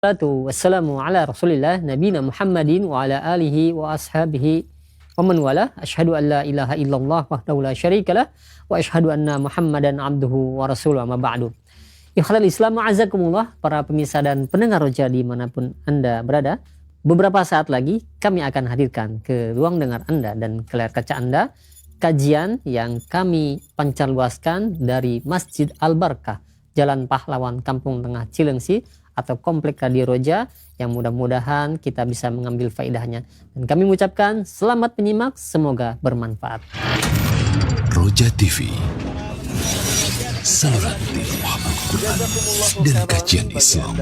Wassalamu ala rasulillah nabina Muhammadin wa ala alihi wa ashabihi wa man wala. Asyhadu an la ilaha illallah wahdahu la syarikalah wa asyhadu anna Muhammadan abduhu wa rasuluh, amma ba'du. Ikhlal Islam ma'azakumullah, para pemirsa dan pendengar Roja dimanapun Anda berada. Beberapa saat lagi kami akan hadirkan ke ruang dengar Anda dan ke layar kaca Anda kajian yang kami pancarluaskan dari Masjid Al-Barkah, Jalan Pahlawan, Kampung Tengah, Cilengsi, atau Komplek Radio Roja, yang mudah-mudahan kita bisa mengambil faedahnya. Dan kami mengucapkan selamat menyimak, semoga bermanfaat. Roja TV, saluran TV Muhammad Quran dan kajian Islam.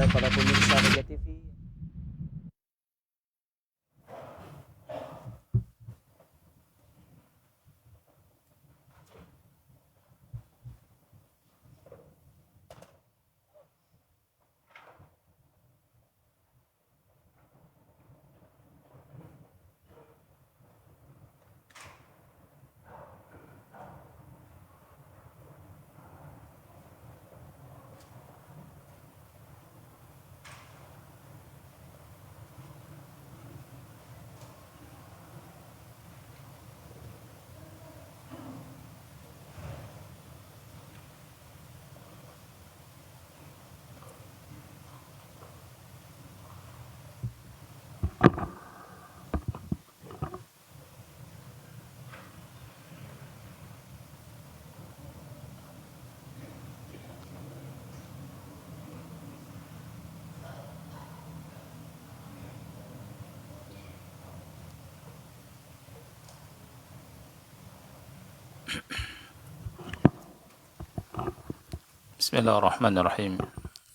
Bismillahirrahmanirrahim.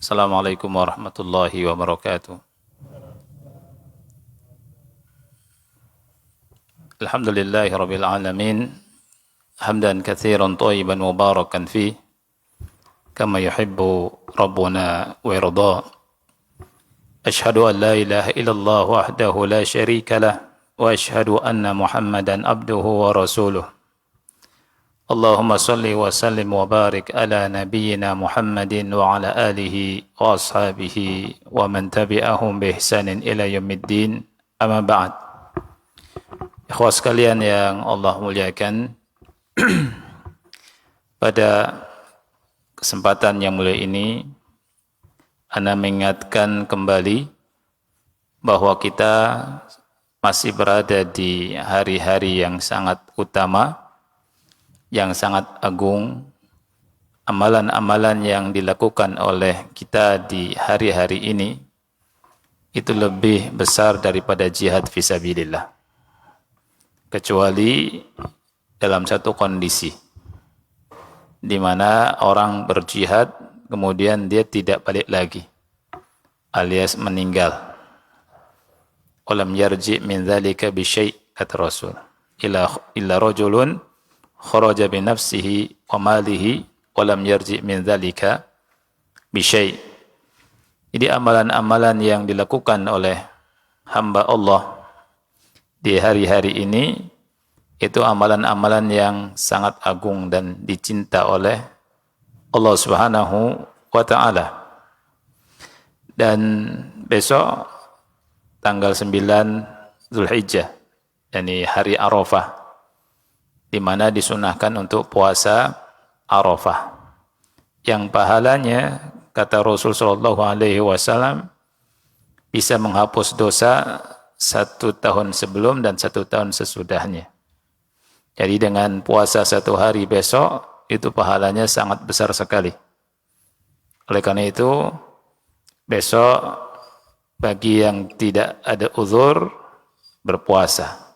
Assalamualaikum warahmatullahi wabarakatuh. Alhamdulillahi rabbil alamin. Hamdan katsiran thayyiban mubarakan fi kama yuhibbu rabbuna wa yarda. Ashhadu an la ilaha illallah wahdahu la syarika lah wa ashhadu anna Muhammadan abduhu wa rasuluh. Allahumma salli wa sallim wa barik ala nabiyyina Muhammadin wa ala alihi wa ashabihi wa man tabi'ahum bi ihsanin ila yaumiddin, amma ba'd. Ikhwah sekalian yang Allah muliakan, pada kesempatan yang mulia ini ana mengingatkan kembali bahwa kita masih berada di hari-hari yang sangat utama, yang sangat agung. Amalan-amalan yang dilakukan oleh kita di hari-hari ini itu lebih besar daripada jihad fisabilillah, kecuali dalam satu kondisi di mana orang berjihad kemudian dia tidak balik lagi alias meninggal. Walam yarji min dzalika bi syai', kata Rasul, illa rajulun kharaja bi nafsihi wa malihi wa lam yarji min dzalika bi syai'. Jadi amalan-amalan yang dilakukan oleh hamba Allah di hari-hari ini itu amalan-amalan yang sangat agung dan dicinta oleh Allah Subhanahu wa taala. Dan besok tanggal 9 Zulhijjah, yakni hari Arafah, di mana disunahkan untuk puasa Arafah, yang pahalanya kata Rasul sallallahu alaihi wasallam bisa menghapus dosa 1 tahun sebelum dan 1 tahun sesudahnya. Jadi dengan puasa 1 hari besok itu pahalanya sangat besar sekali. Oleh karena itu besok bagi yang tidak ada uzur berpuasa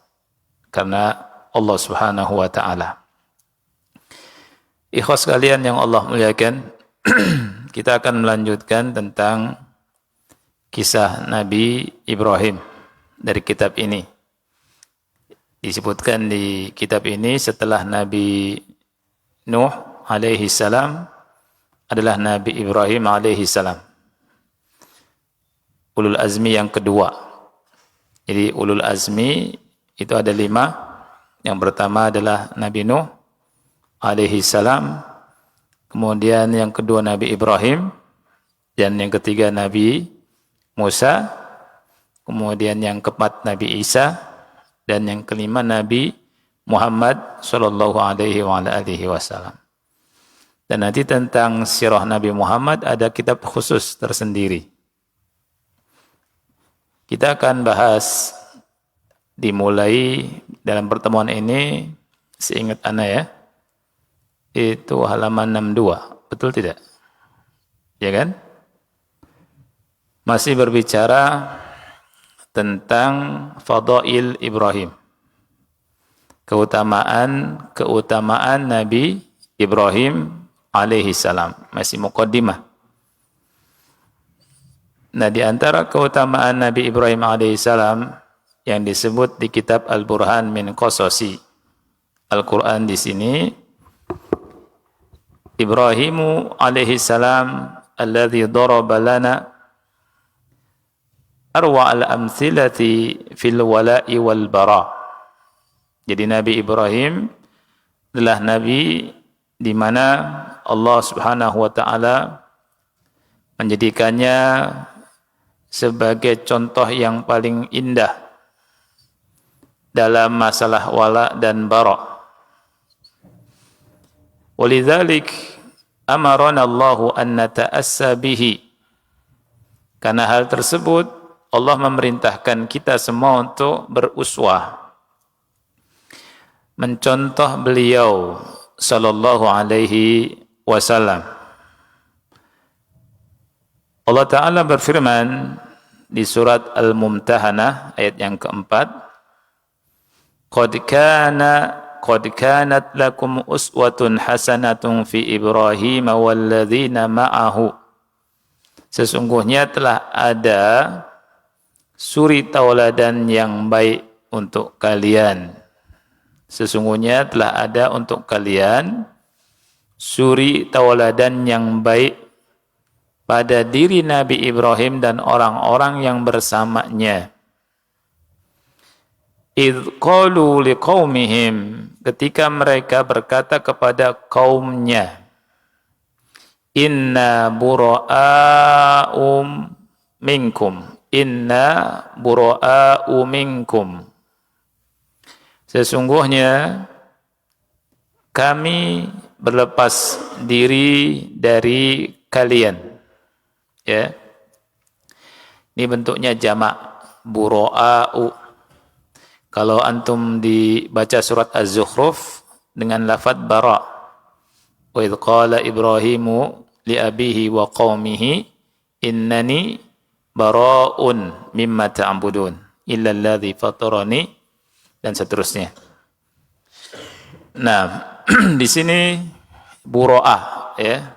karena Allah Subhanahu wa taala. Ikhwas sekalian yang Allah muliakan, kita akan melanjutkan tentang kisah Nabi Ibrahim dari kitab ini. Disebutkan di kitab ini setelah Nabi Nuh alaihi salam adalah Nabi Ibrahim alaihi salam, ulul azmi yang kedua. Jadi ulul azmi itu ada 5. Yang pertama adalah Nabi Nuh alaihi salam, kemudian yang kedua Nabi Ibrahim, dan yang ketiga Nabi Musa, kemudian yang keempat Nabi Isa, dan yang kelima Nabi Muhammad sallallahu alaihi wasallam. Dan nanti tentang sirah Nabi Muhammad ada kitab khusus tersendiri. Kita akan bahas dimulai dalam pertemuan ini, seingat ana ya, itu halaman 62, betul tidak? Ya kan? Masih berbicara tentang fadail Ibrahim. Keutamaan Nabi Ibrahim alaihi salam. Masih muqaddimah. Nah, di antara keutamaan Nabi Ibrahim alaihi salam yang disebut di kitab Al-Burhan min Qasasi Al-Quran di sini, Ibrahimu alaihi salam alladhi daraba lana arwa al-amthilati fil wala'i wal bara. Jadi Nabi Ibrahim adalah nabi di mana Allah Subhanahu wa taala menjadikannya sebagai contoh yang paling indah dalam masalah wala dan bara. Walidzalik amarana Allahu an nata'assa bihi. Karena hal tersebut Allah memerintahkan kita semua untuk beruswah, mencontoh beliau sallallahu alaihi wasallam. Allah Ta'ala berfirman di surat Al-Mumtahanah ayat yang keempat, Qad kanat lakum uswatun hasanatun fi Ibrahim walladzina ma'ahu. Sesungguhnya telah ada suri tauladan yang baik untuk kalian. Sesungguhnya telah ada untuk kalian suri tauladan yang baik pada diri Nabi Ibrahim dan orang-orang yang bersamanya. Idh qalu liqaumihim, ketika mereka berkata kepada kaumnya, Inna bura'a'um minkum. Inna bura'a'u minkum. Sesungguhnya kami berlepas diri dari kalian. Ya. Ini bentuknya jamak bura'a'u. Kalau antum dibaca surat Az-Zukhruf dengan lafaz bara. Wa idh qala Ibrahimu li abihi wa qaumihi innani bara'un mimma ta'budun illa alladhi fatarani, dan seterusnya. Nah, di sini bura'ah ya.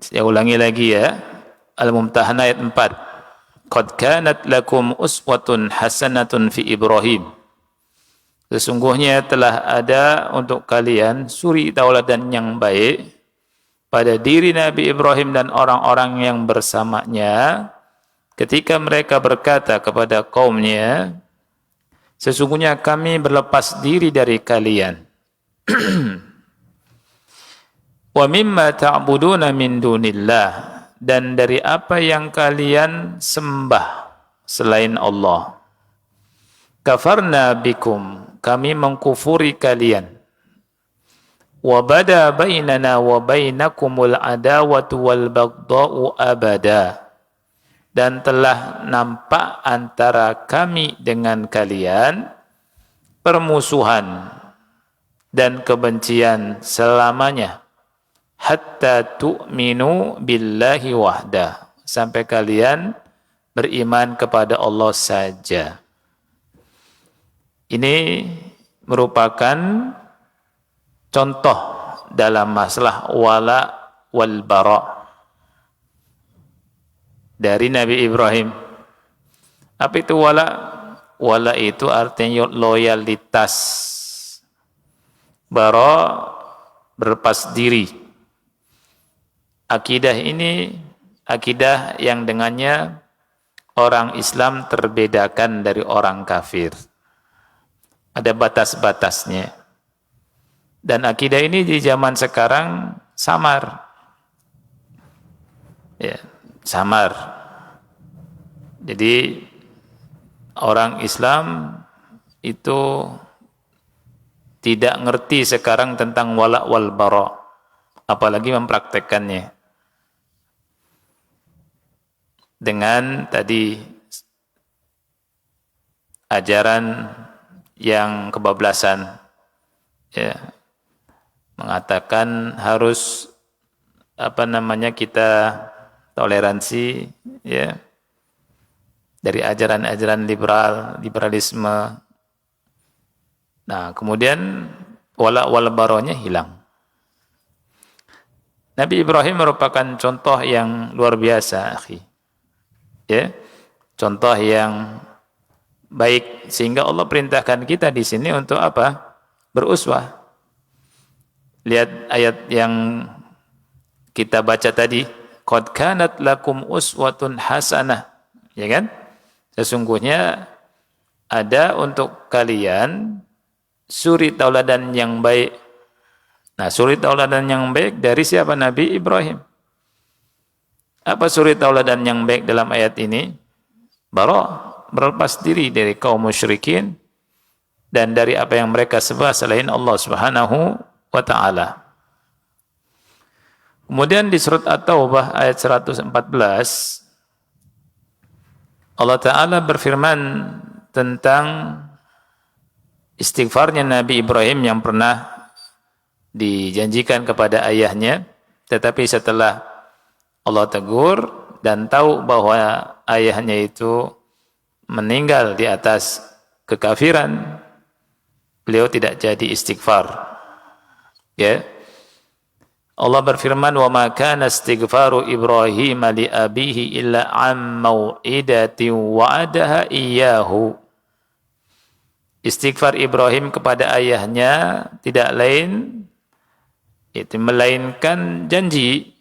Saya ulangi lagi ya. Al-Mumtahanah ayat 4. Qad kanat lakum uswatun hasanatun fi Ibrahim. Sesungguhnya telah ada untuk kalian suri tauladan yang baik pada diri Nabi Ibrahim dan orang-orang yang bersamanya ketika mereka berkata kepada kaumnya, sesungguhnya kami berlepas diri dari kalian. Wa mimma ta'buduna min dunillah, dan dari apa yang kalian sembah selain Allah. Kafarna bikum, kami mengkufuri kalian. Wa bada bainana wa bainakumul adawatu wal baghdha'u abada, dan telah nampak antara kami dengan kalian permusuhan dan kebencian selamanya. Hatta tu'minu billahi wahdah, sampai kalian beriman kepada Allah saja. Ini merupakan contoh dalam masalah wala wal bara dari Nabi Ibrahim. Apa itu wala? Wala itu artinya loyalitas. Bara berlepas diri. Akidah ini akidah yang dengannya orang Islam terbedakan dari orang kafir. Ada batas-batasnya. Dan akidah ini di zaman sekarang samar. Ya, samar. Jadi orang Islam itu tidak ngerti sekarang tentang wala wal bara, apalagi mempraktekkannya dengan tadi ajaran yang kebablasan, ya, mengatakan harus kita toleransi, ya, dari ajaran-ajaran liberalisme. Nah, kemudian wala wal baronya hilang. Nabi Ibrahim merupakan contoh yang luar biasa, akhi. Ya, contoh yang baik, sehingga Allah perintahkan kita di sini untuk apa? Beruswah. Lihat ayat yang kita baca tadi, qad kanat lakum uswatun hasanah, ya kan? Sesungguhnya ada untuk kalian suri tauladan yang baik. Nah, suri tauladan yang baik dari siapa? Nabi Ibrahim. Apa suri tauladan yang baik dalam ayat ini? Berlepas diri dari kaum musyrikin dan dari apa yang mereka sembah selain Allah Subhanahu wa taala. Kemudian di surat At-Taubah ayat 114 Allah Ta'ala berfirman tentang istighfarnya Nabi Ibrahim yang pernah dijanjikan kepada ayahnya, tetapi setelah Allah tegur dan tahu bahwa ayahnya itu meninggal di atas kekafiran, beliau tidak jadi istighfar. Ya. Allah berfirman, "Wa ma kana istighfaru Ibrahim li abihi illa an mau'idatin wa'adaha iyyahu." Istighfar Ibrahim kepada ayahnya tidak lain itu melainkan janji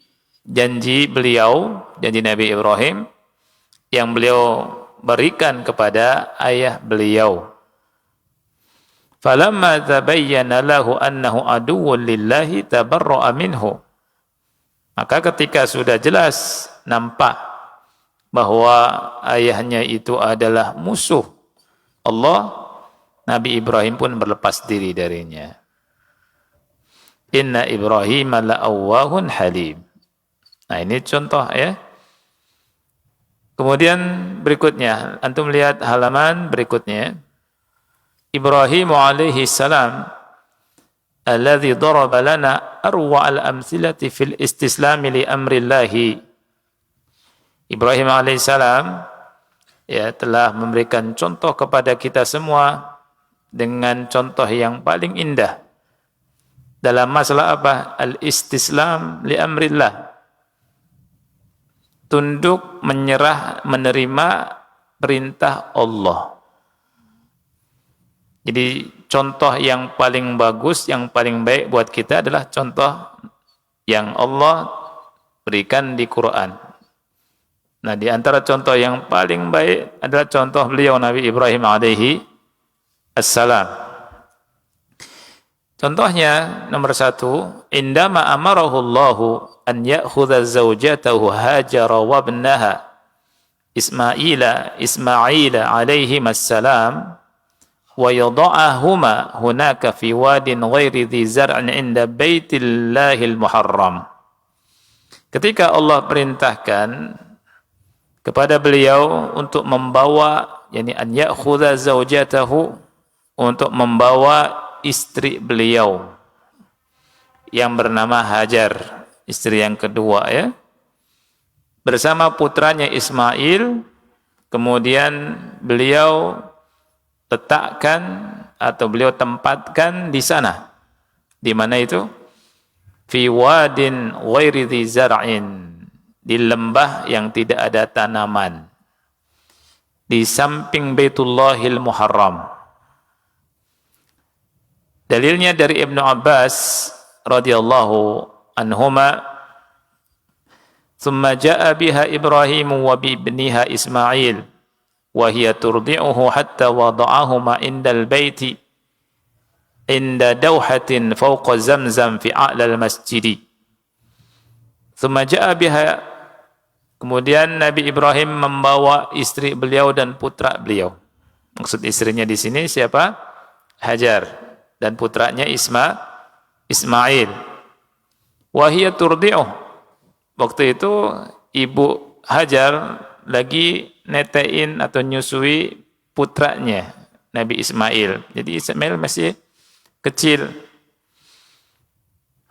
beliau, janji Nabi Ibrahim yang beliau berikan kepada ayah beliau. Falamma tabayyana lahu annahu aduwwun lillahi tabarra'a minhu. Maka ketika sudah jelas nampak bahwa ayahnya itu adalah musuh Allah, Nabi Ibrahim pun berlepas diri darinya. Inna Ibrahim la'awwahun halim. Nah, ini contoh, ya. Kemudian berikutnya, antum lihat halaman berikutnya. Ibrahim alaihi salam alladhi daraba lana arwa al-amthilati fil istislami li amrillahi. Ibrahim alaihi salam, ya, telah memberikan contoh kepada kita semua dengan contoh yang paling indah dalam masalah apa? Al-istislam li amrillah. Tunduk, menyerah, menerima perintah Allah. Jadi contoh yang paling bagus, yang paling baik buat kita adalah contoh yang Allah berikan di Quran. Nah, di antara contoh yang paling baik adalah contoh beliau Nabi Ibrahim alaihi assalam. Contohnya nomor 1, indama amarahu Allahu an ya'khudha zawjatahu Hajar wa ibnaha Ismaila alaihi assalam wa yada'ahuma hunaka fi wadin ghairi dhi zar'in 'inda baitillahil muharram. Ketika Allah perintahkan kepada beliau untuk membawa, yakni an ya'khudha zawjatahu, untuk membawa istri beliau yang bernama Hajar, istri yang kedua, ya, bersama putranya Ismail, kemudian beliau letakkan atau beliau tempatkan di sana. Di mana itu? Fi wadin ghairi dhi zar'in, di lembah yang tidak ada tanaman, di samping Baitullahil Muharram. Dalilnya dari Ibnu Abbas radhiyallahu anhuma, "Tsumma jaa'a biha Ibrahim wa bi ibniha Ismail wa hiya turdi'uhu hatta wada'ahuma indal baiti inda dawhatin fawqa zamzam fi a'la al-masjid." Tsumma jaa'a biha Kemudian Nabi Ibrahim membawa istri beliau dan putra beliau. Maksud istrinya di sini siapa? Hajar, dan putranya Ismail. Wahia turdi'uh. Waktu itu ibu Hajar lagi netein atau nyusui putranya Nabi Ismail. Jadi Ismail masih kecil.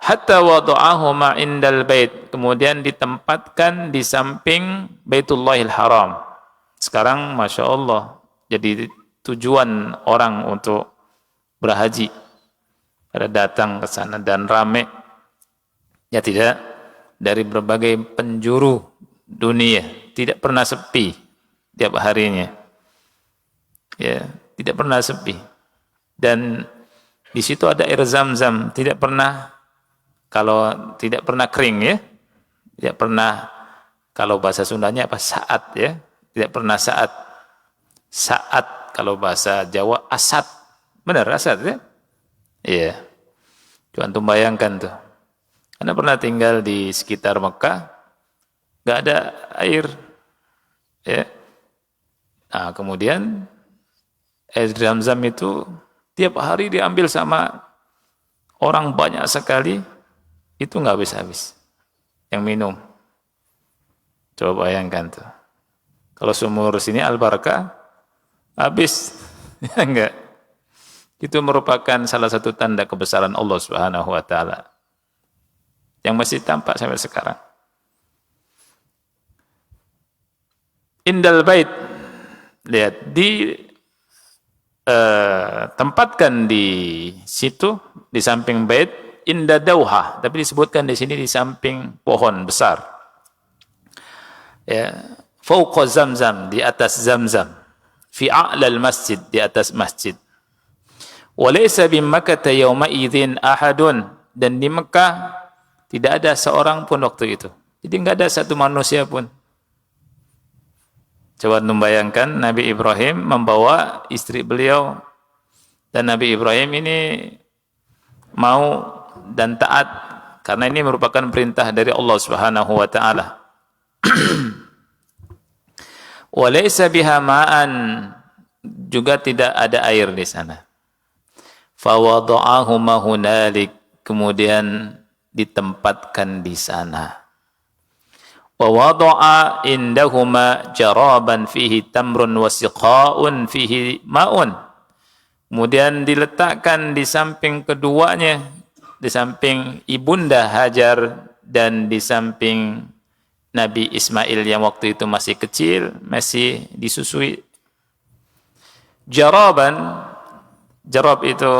Hatta wada'ahuma indal bait. Kemudian ditempatkan di samping Baitullahil Haram. Sekarang Masya Allah jadi tujuan orang untuk berhaji. Pada datang ke sana dan ramai. Ya tidak, dari berbagai penjuru dunia. Tidak pernah sepi tiap harinya. Ya, tidak pernah sepi. Dan di situ ada air Zam-Zam, tidak pernah, kalau tidak pernah kering ya. Tidak pernah, kalau bahasa Sundanya apa? Saat ya. Tidak pernah saat. Saat kalau bahasa Jawa asat. Benar asat ya? Iya. Cuma antum bayangkan tuh. Anda pernah tinggal di sekitar Mekah, nggak ada air, ya. Nah, kemudian air Zam-Zam itu tiap hari diambil sama orang banyak sekali, itu nggak habis-habis yang minum. Coba bayangkan tuh. Kalau sumur sini Al-Barakah habis, ya enggak. Itu merupakan salah satu tanda kebesaran Allah Subhanahu wa taala yang masih tampak sampai sekarang. Indal bait, lihat tempatkan di situ di samping bait, inda dauha, tapi disebutkan di sini di samping pohon besar. Ya, fauqa Zamzam, di atas Zamzam, fi a'lal masjid, di atas masjid. Wa laysa bi Makkah yawma idzin ahadun, dan di Mekah tidak ada seorang pun waktu itu. Jadi enggak ada satu manusia pun. Coba membayangkan Nabi Ibrahim membawa istri beliau, dan Nabi Ibrahim ini mau dan taat karena ini merupakan perintah dari Allah Subhanahu wa taala. Wa laysa biha ma'an, juga tidak ada air di sana. Fa wada'ahuma hunalik, kemudian ditempatkan di sana. Wa wada'a indahuma jaraban fihi tamrun wa siqa'un fihi ma'un. Kemudian diletakkan di samping keduanya, di samping ibunda Hajar dan di samping Nabi Ismail yang waktu itu masih kecil, masih disusui. Jaraban, jarab itu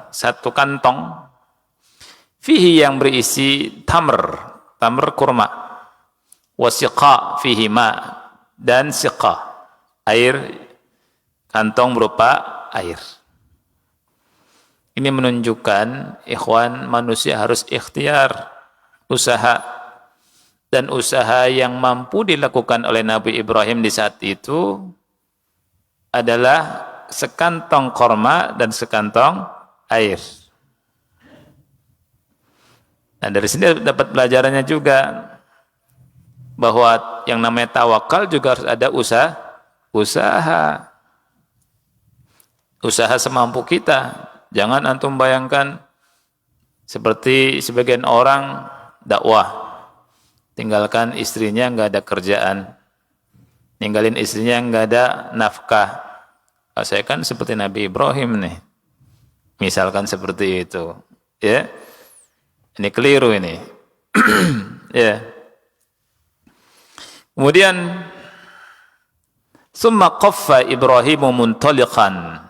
satu kantong, fihi yang berisi tamr kurma, wasiqa fihi ma, dan siqa, air, kantong berupa air. Ini menunjukkan ikhwan, manusia harus ikhtiar, usaha, dan usaha yang mampu dilakukan oleh Nabi Ibrahim di saat itu adalah sekantong kurma dan sekantong air. Nah, dari sini dapat pelajarannya juga bahwa yang namanya tawakal juga harus ada usaha semampu kita. Jangan antum bayangkan seperti sebagian orang dakwah, tinggalkan istrinya nggak ada kerjaan, ninggalin istrinya nggak ada nafkah. Saya kan seperti Nabi Ibrahim nih, misalkan seperti itu, ya. Ini keliru ini. Ya. Kemudian summa qaffa Ibrahimu muntaliqan.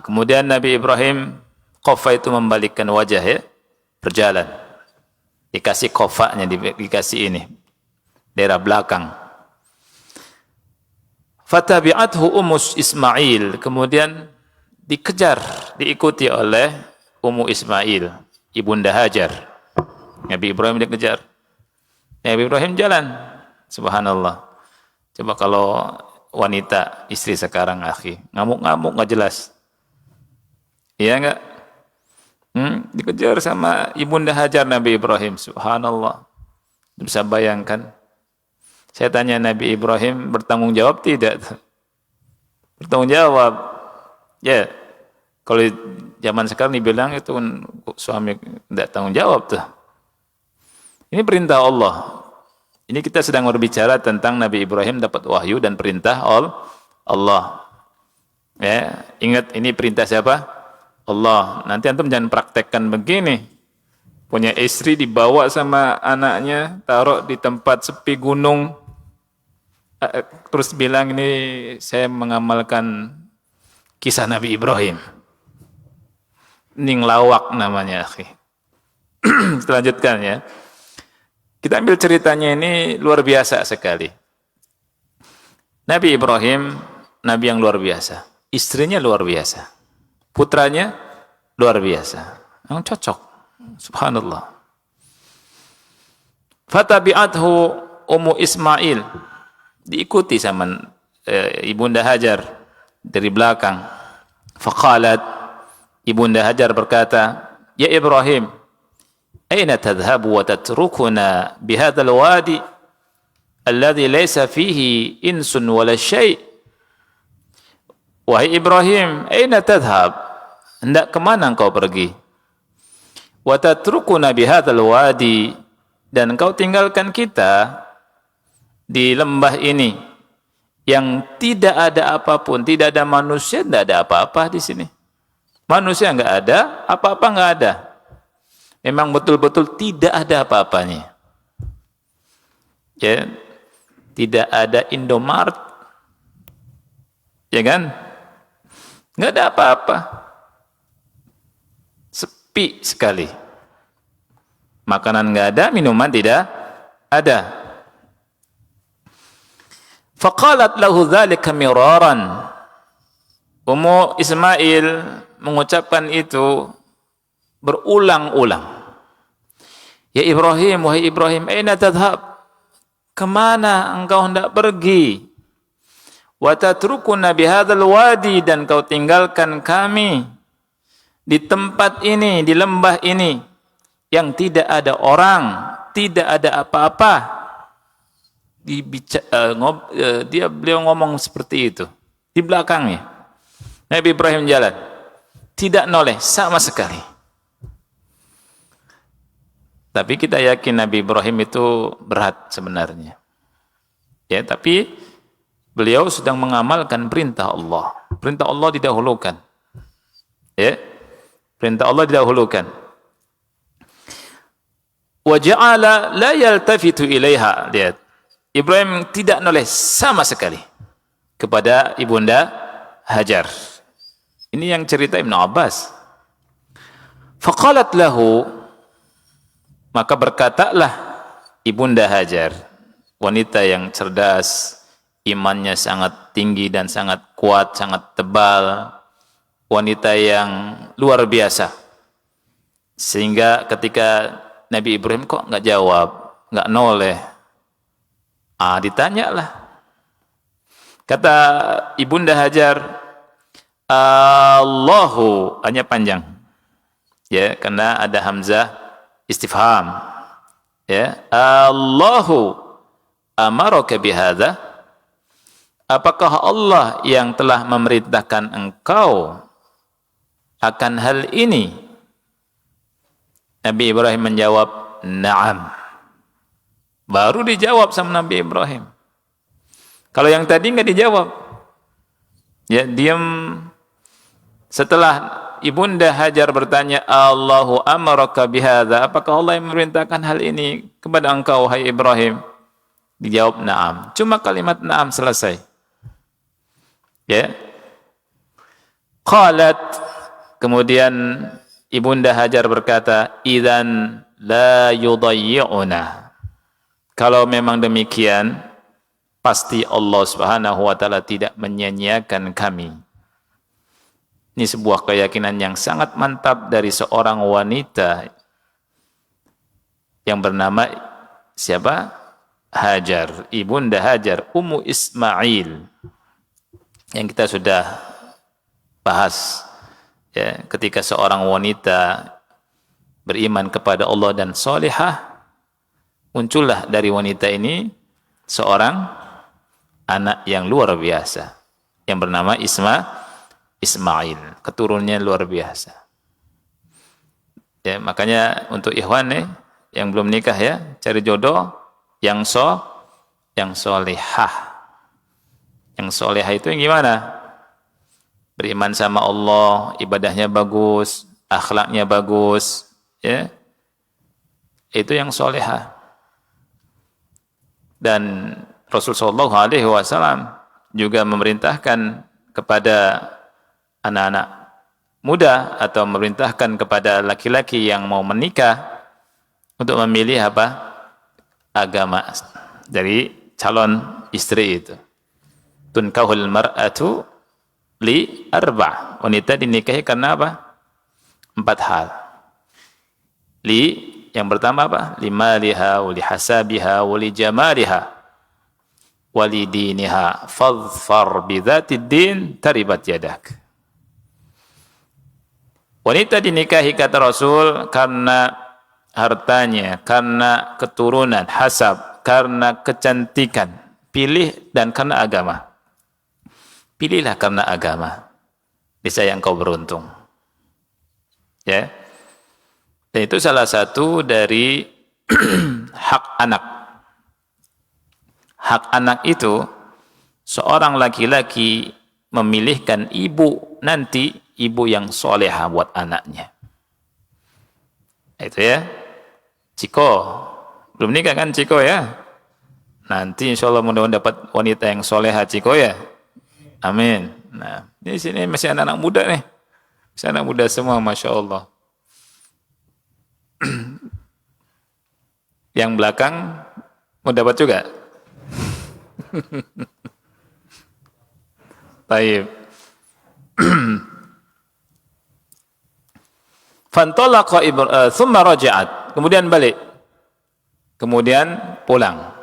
Kemudian Nabi Ibrahim qaffa itu membalikkan wajah, ya, berjalan. Dikasih qafanya, dikasih ini daerah belakang. Fatabi'athu Ummu Ismail, kemudian dikejar, diikuti oleh Ummu Ismail, ibunda Hajar. Nabi Ibrahim dikejar. Nabi Ibrahim jalan. Subhanallah. Coba kalau wanita, istri sekarang, akhi, ngamuk-ngamuk nggak jelas. Iya enggak? Dikejar sama ibunda Hajar Nabi Ibrahim. Subhanallah. Bisa bayangkan. Saya tanya Nabi Ibrahim bertanggung jawab tidak? Bertanggung jawab. Ya. Kalau zaman sekarang dibilang itu kan suami tidak tanggung jawab tuh. Ini perintah Allah. Ini kita sedang berbicara tentang Nabi Ibrahim dapat wahyu dan perintah Allah. Ya, ingat ini perintah siapa? Allah. Nanti antum jangan praktekkan begini. Punya istri dibawa sama anaknya, taruh di tempat sepi gunung. Terus bilang ini saya mengamalkan kisah Nabi Ibrahim. Ning lawak namanya, akhi. Selanjutkan ya. Kita ambil ceritanya ini luar biasa sekali. Nabi Ibrahim, nabi yang luar biasa. Istrinya luar biasa. Putranya luar biasa. Yang cocok. Subhanallah. Fatabi'athu Ummu Ismail. Diikuti sama Ibunda Hajar dari belakang. Faqalat, Ibunda Hajar berkata, "Ya Ibrahim, aina tadhhabu wa tatrukuna bihadzal wadi alladhi laysa fihi insun wala syai'?" Wahai Ibrahim, aina tadhhab? Hendak kemana engkau pergi? Wa tatrukuna bihadzal wadi, dan engkau tinggalkan kita di lembah ini yang tidak ada apapun, tidak ada manusia, tidak ada apa-apa di sini. Manusia enggak ada, apa-apa enggak ada. Memang betul-betul tidak ada apa-apanya. Ya, tidak ada Indomaret, ya kan? Enggak ada apa-apa. Sepi sekali. Makanan enggak ada, minuman tidak ada. Faqalat lahu dzalika miraran. Ummu Ismail mengucapkan itu berulang-ulang. Ya Ibrahim, wahai Ibrahim, aina tadhhab? Kemana engkau hendak pergi? Wa tatrukuna bihadzal wadi, dan kau tinggalkan kami di tempat ini, di lembah ini yang tidak ada orang, tidak ada apa-apa. Beliau ngomong seperti itu di belakangnya. Nabi Ibrahim jalan, tidak noleh sama sekali. Tapi kita yakin Nabi Ibrahim itu berat sebenarnya. Ya, tapi beliau sedang mengamalkan perintah Allah. Perintah Allah didahulukan. Ya. Perintah Allah didahulukan. Wa ja'ala la yaltafitu ilaiha. Lihat. Ibrahim tidak noleh sama sekali kepada Ibunda Hajar. Ini yang cerita Ibnu Abbas. Faqalat lahu, maka berkatalah Ibunda Hajar, wanita yang cerdas, imannya sangat tinggi dan sangat kuat, sangat tebal, wanita yang luar biasa. Sehingga ketika Nabi Ibrahim kok nggak jawab, nggak noleh, ditanyalah. Kata Ibunda Hajar, Allahu, hanya panjang. Ya, karena ada hamzah istifham. Ya, Allahu amaraka bihadza? Apakah Allah yang telah memerintahkan engkau akan hal ini? Nabi Ibrahim menjawab, "Na'am." Baru dijawab sama Nabi Ibrahim. Kalau yang tadi enggak dijawab. Ya, diam. Setelah Ibunda Hajar bertanya, Allahu amaraka bihadza? Apakah Allah yang memerintahkan hal ini kepada engkau, wahai Ibrahim? Dijawab, na'am. Cuma kalimat na'am selesai. Ya. Qalat, kemudian Ibunda Hajar berkata, idzan la yudayyi'una. Kalau memang demikian, pasti Allah Subhanahu wa taala tidak menyia-nyiakan kami. Ini sebuah keyakinan yang sangat mantap dari seorang wanita yang bernama siapa? Hajar, Ibunda Hajar, Ummu Ismail, yang kita sudah bahas ya, ketika seorang wanita beriman kepada Allah dan salihah, muncullah dari wanita ini seorang anak yang luar biasa yang bernama Ismail, keturunannya luar biasa. Ya, makanya untuk ikhwan nih yang belum nikah ya, cari jodoh yang solehah. Yang solehah itu yang gimana? Beriman sama Allah, ibadahnya bagus, akhlaknya bagus, ya. Itu yang solehah. Dan Rasulullah SAW juga memerintahkan kepada anak-anak muda atau memerintahkan kepada laki-laki yang mau menikah untuk memilih apa? Agama dari calon istri itu. Tunkahul mar'atu li arba'. Wanita dinikahi karena apa? 4 hal. Yang pertama apa? Limaliha, wali hasabiha, wali jamaliha, wali diniha. Fadhfar bidzatid din taribat yadak. Wanita dinikahi kata Rasul karena hartanya, karena keturunan, hasab, karena kecantikan. Pilih dan karena agama. Pilihlah karena agama. Niscaya engkau beruntung. Ya. Dan itu salah satu dari hak anak. Hak anak itu seorang laki-laki memilihkan ibu nanti, ibu yang solehah buat anaknya. Itu ya. Ciko, belum nikah kan Ciko ya? Nanti insya Allah mudah-mudahan dapat wanita yang solehah Ciko ya. Amin. Nah, di sini masih anak-anak muda nih. Masih anak muda semua, Masya Allah. Yang belakang mau dapat juga? Baik. Fantalaqa thumma raja'at. Kemudian balik. Kemudian pulang.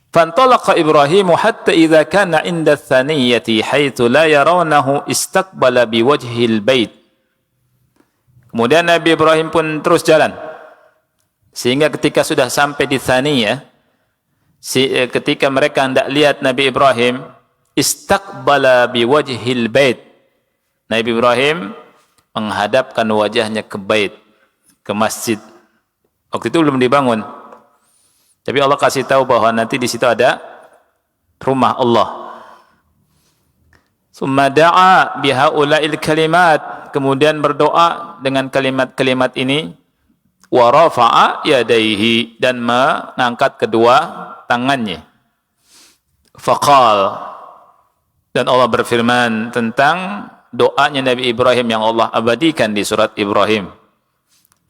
Fantalaqa Ibrahim hatta idza kana 'inda ats-tsaniyati haitsu la yarawnahu istaqbala biwajhil bait. Kemudian Nabi Ibrahim pun terus jalan. Sehingga ketika sudah sampai di Tsaniyah, ketika mereka hendak lihat Nabi Ibrahim, istaqbala biwajhil bait. Nabi Ibrahim menghadapkan wajahnya ke bait, ke masjid. Waktu itu belum dibangun. Tapi Allah kasih tahu bahwa nanti di situ ada rumah Allah. Summa da'a bihaula'il kalimat. Kemudian berdoa dengan kalimat-kalimat ini. Wa rafa'a yadaihi. Dan mengangkat kedua tangannya. Faqal. Dan Allah berfirman tentang doanya Nabi Ibrahim yang Allah abadikan di surat Ibrahim.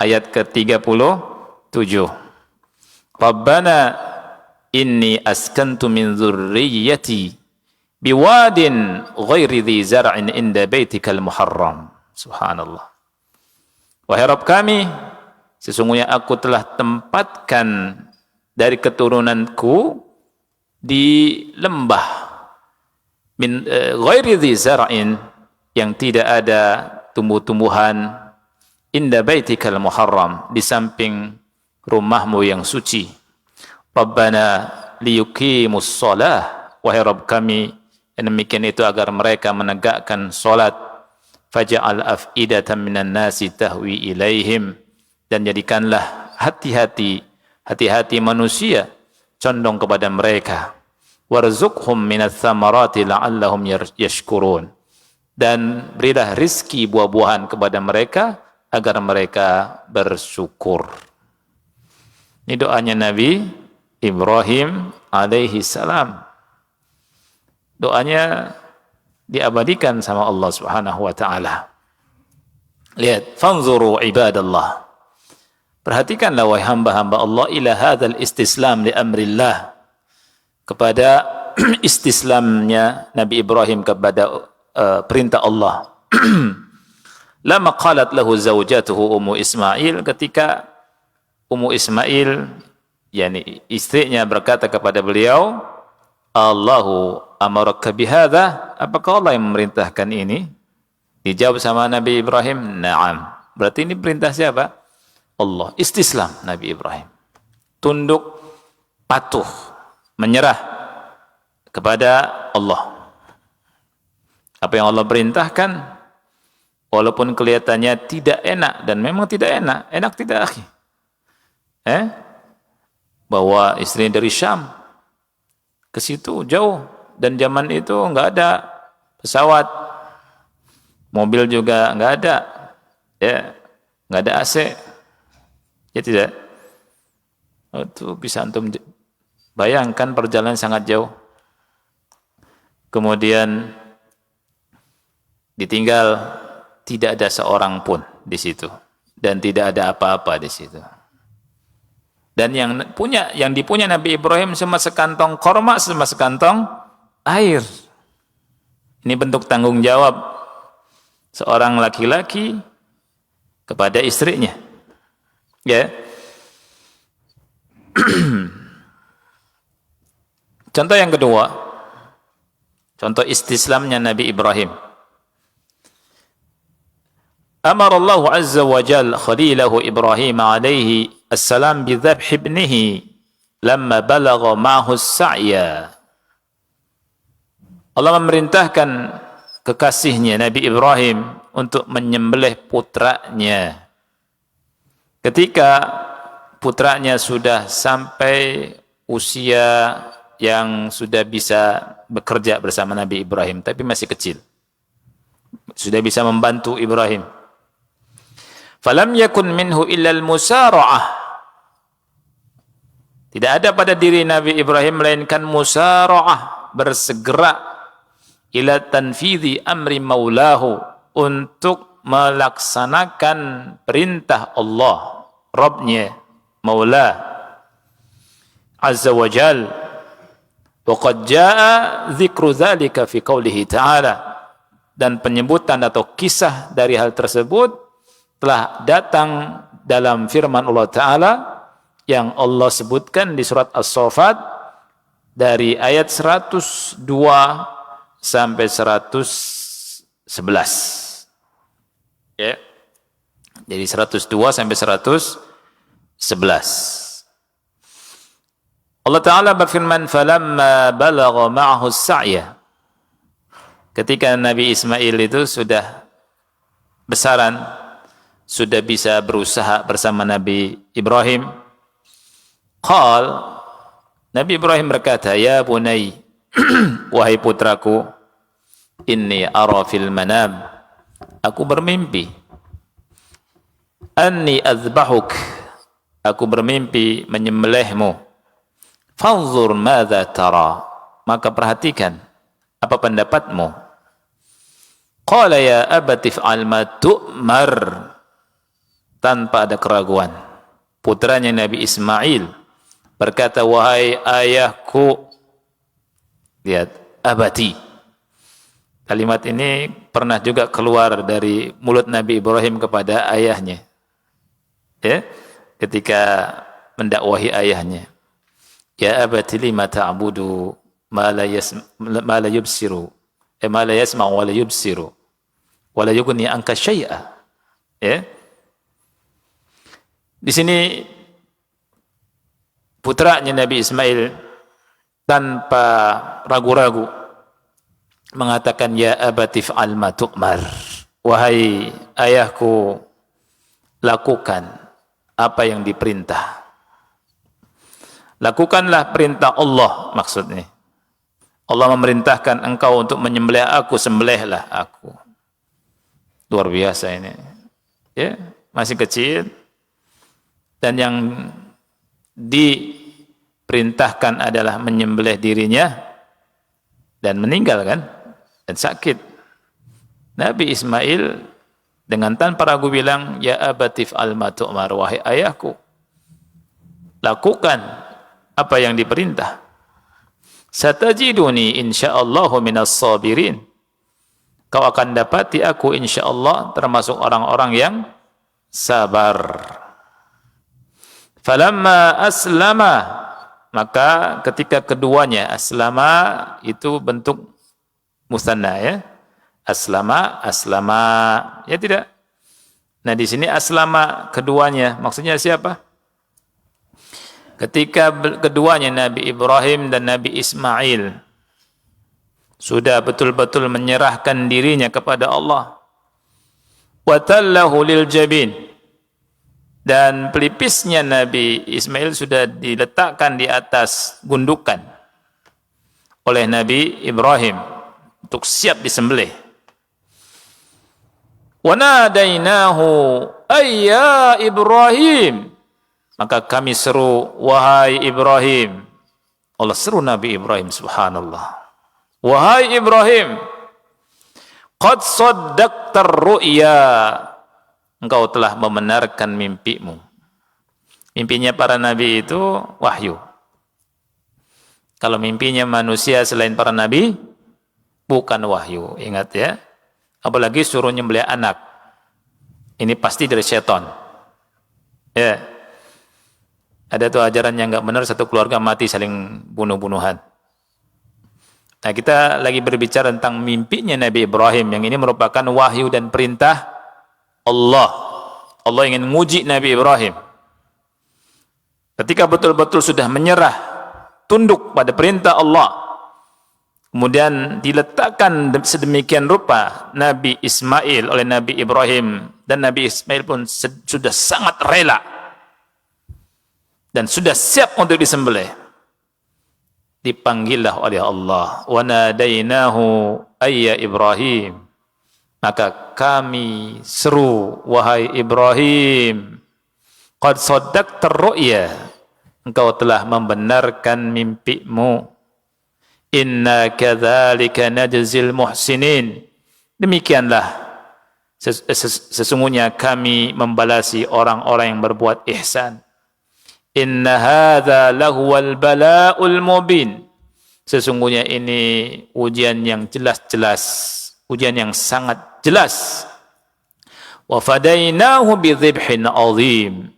Ayat ke-37. Rabbana inni askantu min dzurriyyati biwadin ghairi dzi zar'in inda baitikal muharram. Subhanallah. Wahai Rabb kami, sesungguhnya aku telah tempatkan dari keturunanku di lembah min ghairi dzi zar'in, yang tidak ada tumbuh-tumbuhan, inda baitikal muharram, di samping rumahmu yang suci. Rabbana liyuqimus shalah. Wahai Rabb kami, yang demikian itu agar mereka menegakkan salat. Faj'al af'idatan minan nasi tahwi ilaihim. Dan jadikanlah hati-hati manusia condong kepada mereka. Warzuqhum minats tsamarati la'allahum yashkurun. Dan berilah rizki buah-buahan kepada mereka agar mereka bersyukur. Ini doanya Nabi Ibrahim alaihi salam. Doanya diabadikan sama Allah Subhanahu wa taala. Lihat, fanzuru ibadallah. Perhatikanlah wahai hamba-hamba Allah ila hadzal istislam li amrillah. Kepada istislamnya Nabi Ibrahim kepada perintah Allah. Lama qalat lahu zaujatuhu Ummu Ismail, ketika Ummu Ismail, yakni istrinya, berkata kepada beliau, Allahu amaraka bihadza, apakah Allah yang memerintahkan ini? Dijawab sama Nabi Ibrahim, na'am. Berarti ini perintah siapa? Allah. Istislam Nabi Ibrahim. Tunduk patuh, menyerah kepada Allah. Apa yang Allah perintahkan, walaupun kelihatannya tidak enak, dan memang tidak enak, enak tidak akhi? Bawa istri dari Syam ke situ jauh, dan zaman itu nggak ada pesawat, mobil juga nggak ada, ya, nggak ada AC, ya tidak. Itu bisa antum bayangkan, perjalanan sangat jauh. Kemudian ditinggal, tidak ada seorang pun di situ, dan tidak ada apa-apa di situ. Dan yang dipunya Nabi Ibrahim cuma sekantong korma, cuma sekantong air. Ini bentuk tanggung jawab seorang laki-laki kepada istrinya. Ya. Contoh yang kedua, contoh istislamnya Nabi Ibrahim. Amar Allah Azza wa Jalla khalilahu Ibrahim alaihi assalam bi dhabhi ibnihi lamma balagha ma'ahu as-sa'ya. Allah memerintahkan kekasihnya Nabi Ibrahim untuk menyembelih putranya. Ketika putranya sudah sampai usia yang sudah bisa bekerja bersama Nabi Ibrahim, tapi masih kecil, sudah bisa membantu Ibrahim. Falam yakun minhu illa al-musara'ah. Tidak ada pada diri Nabi Ibrahim melainkan musara'ah, bersegera ila tanfidhi amri maulahu, untuk melaksanakan perintah Allah, Rabbnya, Maula Azza wa Jal. Wa qad jaa dzikru dzalika fi qoulihi ta'ala, dan penyebutan atau kisah dari hal tersebut telah datang dalam firman Allah Ta'ala yang Allah sebutkan di surat As-Saffat dari ayat 102 sampai 111. Ya. Jadi 102 sampai 111. Allah Ta'ala berfirman, "Falamma balagha ma'ahu as-sa'ya." Ketika Nabi Ismail itu sudah besaran, sudah bisa berusaha bersama Nabi Ibrahim, Nabi Ibrahim berkata, "Ya bunai, wahai putraku, inni ara fil manam, aku bermimpi, anni azbahuk, aku bermimpi menyembelihmu, fanzur madza tara, maka perhatikan apa pendapatmu." Qala ya abati fa'al ma tu'mar, tanpa ada keraguan. Putranya Nabi Ismail berkata, "Wahai ayahku." Lihat, abati. Kalimat ini pernah juga keluar dari mulut Nabi Ibrahim kepada ayahnya. Ya, ketika mendakwahi ayahnya. "Ya abati lima ta'budu ma la yubsiru, ma la yasma'u wa la yubsiru wa la yughni anka syai'a." Ya. Di sini putranya Nabi Ismail tanpa ragu-ragu mengatakan, "Ya abati fa'al ma tu'mar." Wahai ayahku, lakukan apa yang diperintah. Lakukanlah perintah Allah, maksudnya. Allah memerintahkan engkau untuk menyembelih aku, sembelihlah aku. Luar biasa ini. Ya, masih kecil. Dan yang diperintahkan adalah menyembelih dirinya dan meninggal kan, dan sakit. Nabi Ismail dengan tanpa ragu bilang, "Ya abatif al-ma tu'mar," wahai ayahku, lakukan apa yang diperintah. "Satajiduni insyaallahu minas sabirin." Kau akan dapati aku insyaallah termasuk orang-orang yang sabar. Falamma aslama, maka ketika keduanya, aslama itu bentuk musanna ya. Aslama, ya tidak. Nah di sini aslama keduanya, maksudnya siapa? ketika keduanya Nabi Ibrahim dan Nabi Ismail sudah betul-betul menyerahkan dirinya kepada Allah, wa tallahu lil jabin, dan pelipisnya Nabi Ismail sudah diletakkan di atas gundukan oleh Nabi Ibrahim untuk siap disembelih. Wa nadainahu ayya Ibrahim, maka kami seru, wahai Ibrahim. Allah seru Nabi Ibrahim, subhanallah. Wahai Ibrahim, qad saddaqtar ru'ya, engkau telah membenarkan mimpimu. Mimpinya para nabi itu wahyu. Kalau mimpinya manusia selain para nabi, bukan wahyu. Ingat ya. Apalagi suruh nyembelih anak. Ini pasti dari setan. Ya. Ada tuh ajaran yang enggak benar, satu keluarga mati saling bunuh-bunuhan. Nah, kita lagi berbicara tentang mimpinya Nabi Ibrahim, yang ini merupakan wahyu dan perintah Allah. Allah ingin menguji Nabi Ibrahim. Ketika betul-betul sudah menyerah, tunduk pada perintah Allah, kemudian diletakkan sedemikian rupa Nabi Ismail oleh Nabi Ibrahim, dan Nabi Ismail pun sudah sangat rela dan sudah siap untuk disembelih. Dipanggillah oleh Allah, wa nadainahu ayya Ibrahim, maka kami seru, wahai Ibrahim, qad saddaqtar ru'ya, engkau telah membenarkan mimpimu. Inna kadzalika najzil muhsinin, demikianlah sesungguhnya kami membalasi orang-orang yang berbuat ihsan. Inna hadza lahuwal bala'ul mubin, sesungguhnya ini ujian yang jelas-jelas, ujian yang sangat jelas. Wa fadainahu bidzibhin azim,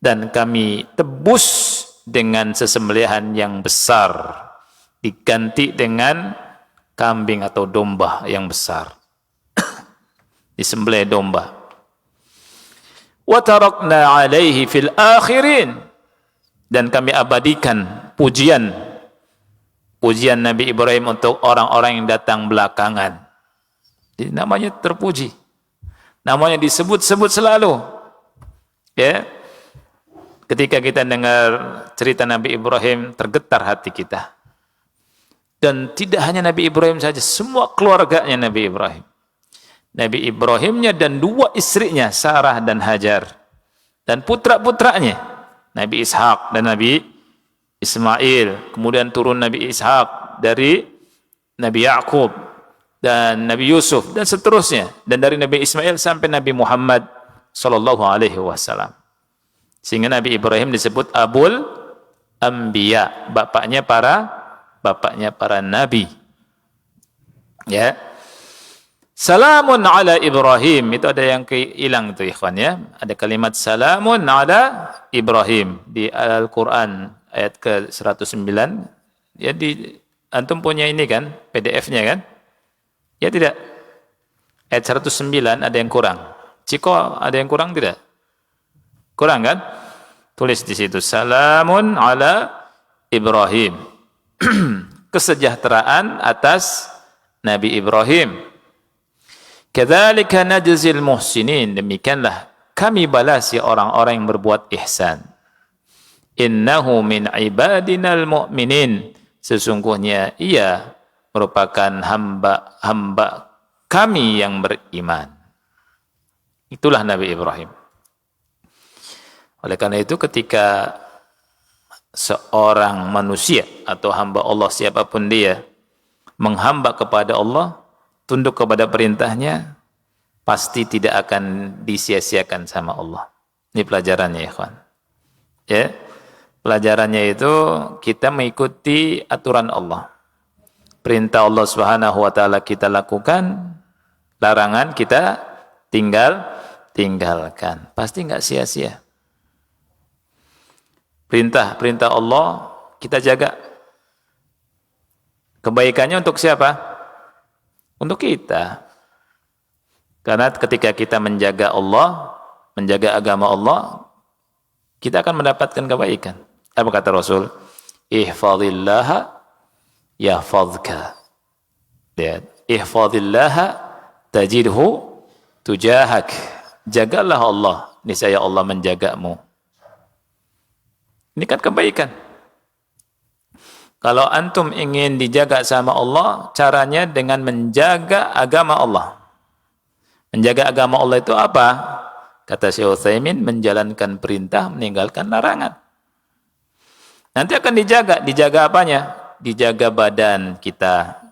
dan kami tebus dengan sesembelihan yang besar, diganti dengan kambing atau domba yang besar. Disembelih domba. Wa tarakna alaihi fil akhirin, dan kami abadikan pujian Nabi Ibrahim untuk orang-orang yang datang belakangan. Jadi namanya terpuji, namanya disebut-sebut selalu. Ya, ketika kita dengar cerita Nabi Ibrahim, tergetar hati kita. Dan tidak hanya Nabi Ibrahim saja, semua keluarganya Nabi Ibrahim. Nabi Ibrahimnya dan dua istrinya, Sarah dan Hajar, dan putra-putranya, Nabi Ishak dan Nabi Ismail. Kemudian turun Nabi Ishak dari Nabi Yakub dan Nabi Yusuf dan seterusnya, dan dari Nabi Ismail sampai Nabi Muhammad sallallahu alaihi wasallam. Sehingga Nabi Ibrahim disebut Abul Anbiya, bapaknya para nabi. Ya. Salamun ala Ibrahim, itu ada yang hilang itu ikhwan ya. Ada kalimat salamun ala Ibrahim di Al-Qur'an ayat ke-109. Ya, di antum punya ini kan, PDF-nya kan? Ya tidak? Ayat 109 ada yang kurang. Ciko ada yang kurang tidak? Kurang kan? Tulis di situ salamun ala Ibrahim. Kesejahteraan atas Nabi Ibrahim. Kadzalika najzil muhsinin, demikianlah kami balasi orang-orang yang berbuat ihsan. Innahu min ibadinal mu'minin, sesungguhnya ia merupakan hamba-hamba kami yang beriman. Itulah Nabi Ibrahim. Oleh karena itu, ketika seorang manusia atau hamba Allah siapapun dia menghamba kepada Allah, tunduk kepada perintahnya, pasti tidak akan disia-siakan sama Allah. Ini pelajarannya ya kawan. Ya, pelajarannya itu kita mengikuti aturan Allah. Perintah Allah Subhanahu wa taala kita lakukan, larangan kita tinggalkan. Pasti enggak sia-sia. Perintah Allah kita jaga. Kebaikannya untuk siapa? Untuk kita. Karena ketika kita menjaga Allah, menjaga agama Allah, kita akan mendapatkan kebaikan. Apa kata Rasul? Ihfazillaha yahfazka. Lihat, ihfazillaha tajidhu tujahak. Jagalah Allah, niscaya Allah menjagamu. Ini kan kebaikan. Kalau antum ingin dijaga sama Allah, caranya dengan menjaga agama Allah. Menjaga agama Allah itu apa? Kata Syekh Utsaimin, menjalankan perintah, meninggalkan larangan. Nanti akan dijaga. Dijaga apanya? Dijaga badan kita.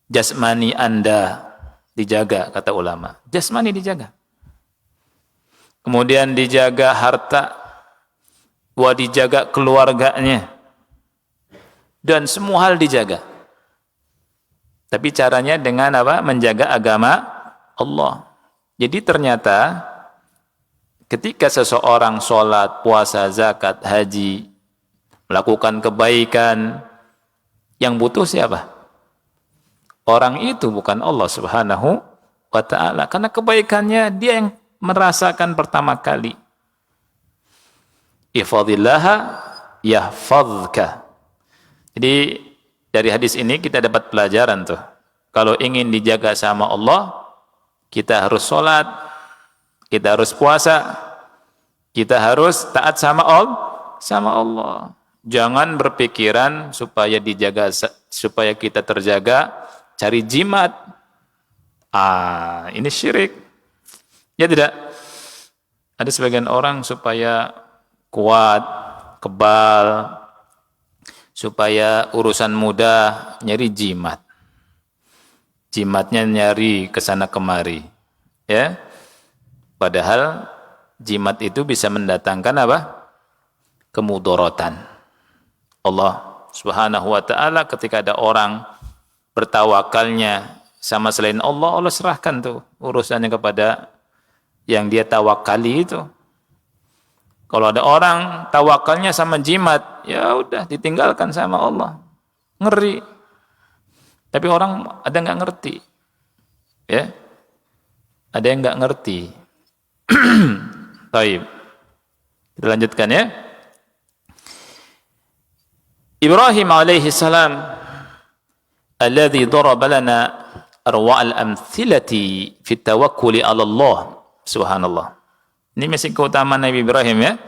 Jasmani Anda dijaga, kata ulama. Jasmani dijaga. Kemudian dijaga harta. Dijaga keluarganya. Dan semua hal dijaga. Tapi caranya dengan apa? Menjaga agama Allah. Jadi ternyata ketika seseorang sholat, puasa, zakat, haji, melakukan kebaikan, yang butuh siapa? Orang itu, bukan Allah Subhanahu wa ta'ala. Karena kebaikannya dia yang merasakan pertama kali. Ihfazillaha yahfazka. Jadi dari hadis ini kita dapat pelajaran tuh. Kalau ingin dijaga sama Allah, kita harus sholat, kita harus puasa, kita harus taat sama Allah. Jangan berpikiran supaya dijaga, supaya kita terjaga, cari jimat. Ini syirik. Ya tidak. Ada sebagian orang supaya kuat, kebal, supaya urusan mudah, nyari jimat. Jimatnya nyari kesana kemari. Ya. Padahal jimat itu bisa mendatangkan apa? Kemudorotan. Allah Subhanahu wa ta'ala ketika ada orang bertawakalnya sama selain Allah, Allah serahkan tuh urusannya kepada yang dia tawakali itu. Kalau ada orang tawakalnya sama jimat, ya udah ditinggalkan sama Allah. Ngeri. Tapi orang ada nggak ngerti. Ya. Ada yang nggak ngerti. Baik. Kita lanjutkan ya. Ibrahim alaihi salam alladhi daraba lana arwa'al amthilati fi tawakkuli 'ala Allah. Subhanallah. Ini masih keutamaan Nabi Ibrahim ya.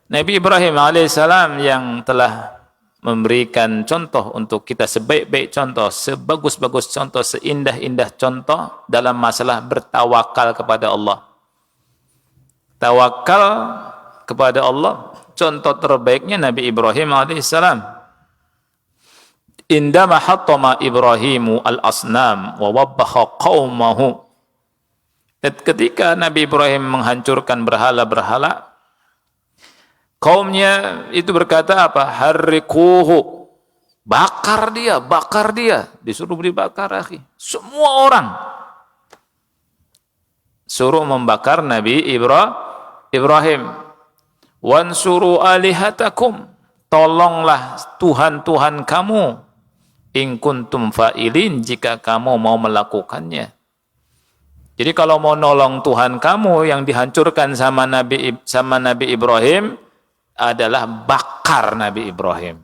Nabi Ibrahim alaihissalam yang telah memberikan contoh untuk kita, sebaik-baik contoh, sebagus-bagus contoh, seindah-indah contoh dalam masalah bertawakal kepada Allah. Tawakal kepada Allah, contoh terbaiknya Nabi Ibrahim alaihissalam. Indama hattama Ibrahimu al-asnam wa wabbaha qaumahu. Ketika Nabi Ibrahim menghancurkan berhala-berhala, kaumnya itu berkata apa? Harrikuhu. Bakar dia. Disuruh dibakar, akhi. Semua orang suruh membakar Nabi Ibrahim. Wansuru alihatakum. Tolonglah Tuhan-Tuhan kamu. In kuntum fa'ilin, jika kamu mau melakukannya. Jadi kalau mau nolong Tuhan kamu yang dihancurkan sama Nabi Ibrahim adalah bakar Nabi Ibrahim.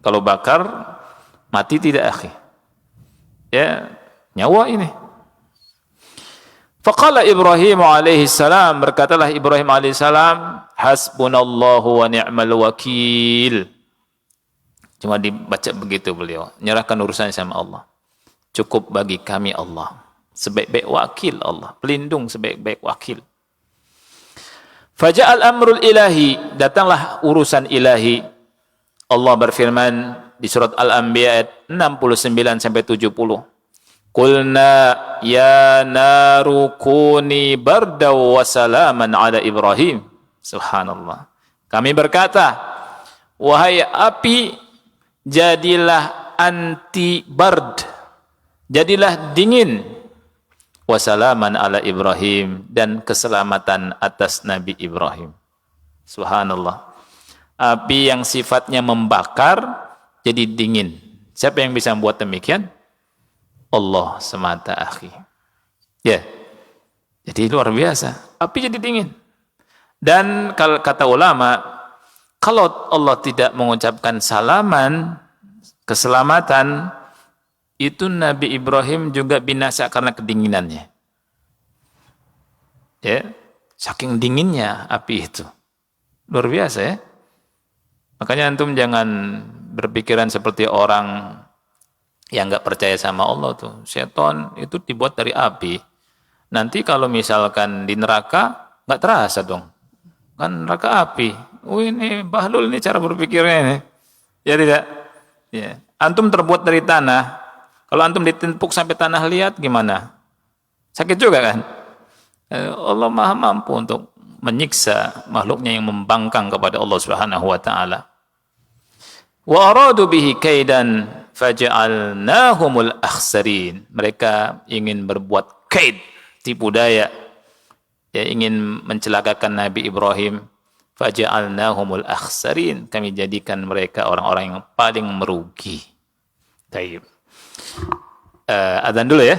Kalau bakar mati tidak, akhi. Ya, nyawa ini. Faqala Ibrahim alaihi salam, berkatalah Ibrahim alaihi salam, hasbunallahu wa ni'mal wakil. Cuma dibaca begitu beliau, nyerahkan urusannya sama Allah. Cukup bagi kami Allah. Sebaik-baik wakil Allah, pelindung sebaik-baik wakil. Faja'al amrul ilahi, datanglah urusan ilahi. Allah berfirman di surat Al-Anbiya ayat 69 sampai 70. Qulna ya naru kuni bardaw wa salaman ala Ibrahim. Subhanallah. Kami berkata, wahai api, jadilah anti bard, jadilah dingin. Wasalaman ala Ibrahim, dan keselamatan atas Nabi Ibrahim. Subhanallah. Api yang sifatnya membakar jadi dingin. Siapa yang bisa membuat demikian? Allah semata, akhi. Ya. Jadi luar biasa. Api jadi dingin. Dan kalau kata ulama, Kalau Allah tidak mengucapkan salaman, keselamatan, itu Nabi Ibrahim juga binasa karena kedinginannya. Ya, saking dinginnya api itu. Luar biasa ya. Makanya antum jangan berpikiran seperti orang yang nggak percaya sama Allah tuh. Setan itu dibuat dari api. Nanti kalau misalkan di neraka, nggak terasa dong. Kan neraka api. Oh ini Bahlul ini cara berpikirnya ini. Ya tidak? Ya. Antum terbuat dari tanah. Kalau antum ditempuk sampai tanah liat gimana? Sakit juga kan? Allah Maha mampu untuk menyiksa makhluknya yang membangkang kepada Allah Subhanahu wa taala. Wa aradu bihi kaidan faj'alnahumul akhsarin. Mereka ingin berbuat kaid, tipu daya. Ya, ingin mencelakakan Nabi Ibrahim. Faj'alnahumul akhsarin. Kami jadikan mereka orang-orang yang paling merugi. Baik. Azan dulu ya.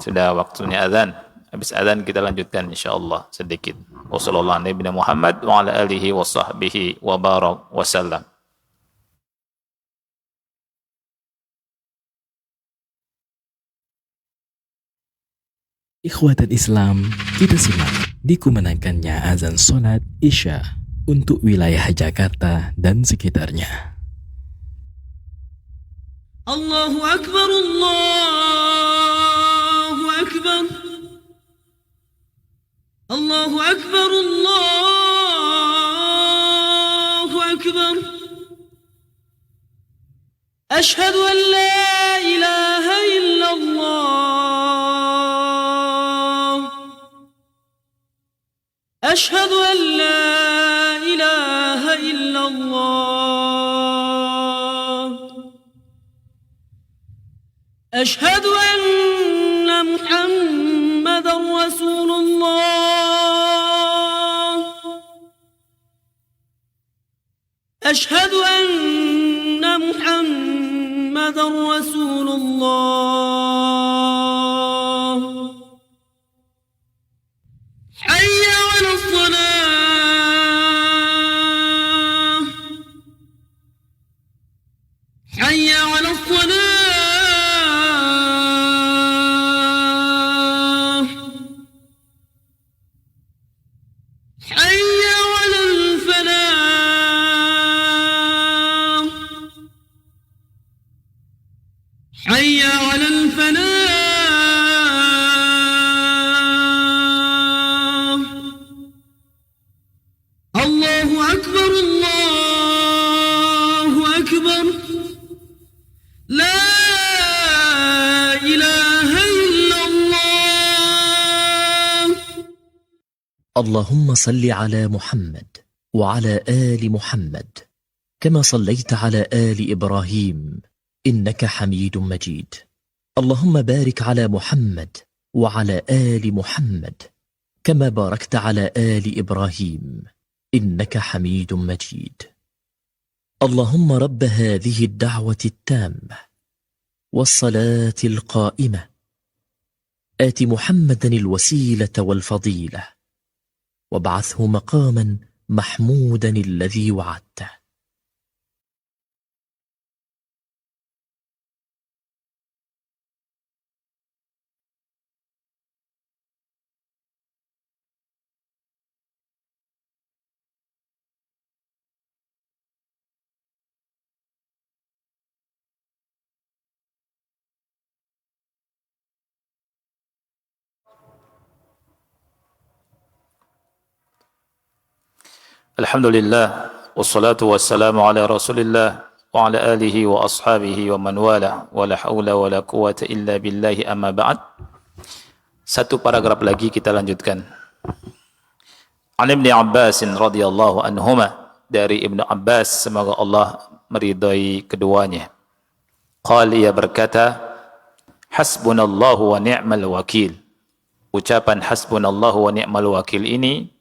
Sudah waktunya azan. Habis azan kita lanjutkan insyaallah sedikit. Wassallallahu ala nabiyina Muhammad wa ala alihi wa sahbihi wa barak wa sallam. Ikhwatat Islam, kita simak dikumandangkannya azan sholat Isya untuk wilayah Jakarta dan sekitarnya. Allahu Akbar, Allahu Akbar, Allahu Akbar, Allahu Akbar. Ashhadu an la ilaha illallah. Ashhadu an la ilaha illallah. Ashhadu anna Muhammadar Rasulullah. Ashhadu anna Muhammadar Rasulullah. Hayya 'alas salah. Hayya 'alas salah. حي على الفلاح. الله أكبر، الله أكبر، لا إله إلا الله. اللهم صل على محمد وعلى آل محمد كما صليت على آل إبراهيم إنك حميد مجيد. اللهم بارك على محمد وعلى آل محمد كما باركت على آل إبراهيم إنك حميد مجيد. اللهم رب هذه الدعوة التامة والصلاة القائمة آت محمدا الوسيلة والفضيلة وابعثه مقاما محمودا الذي وعدته. Alhamdulillah, wassalatu wassalamu ala rasulillah wa ala alihi wa ashabihi wa man wala wa la hawla wa la quwata illa billahi amma ba'd. Satu paragraf lagi kita lanjutkan. An Ibnu Abbas radhiyallahu anhuma, dari Ibnu Abbas semoga Allah meridai keduanya. Qala, ia berkata, hasbunallahu wa ni'mal wakil. Ucapan hasbunallahu wa ni'mal wakil ini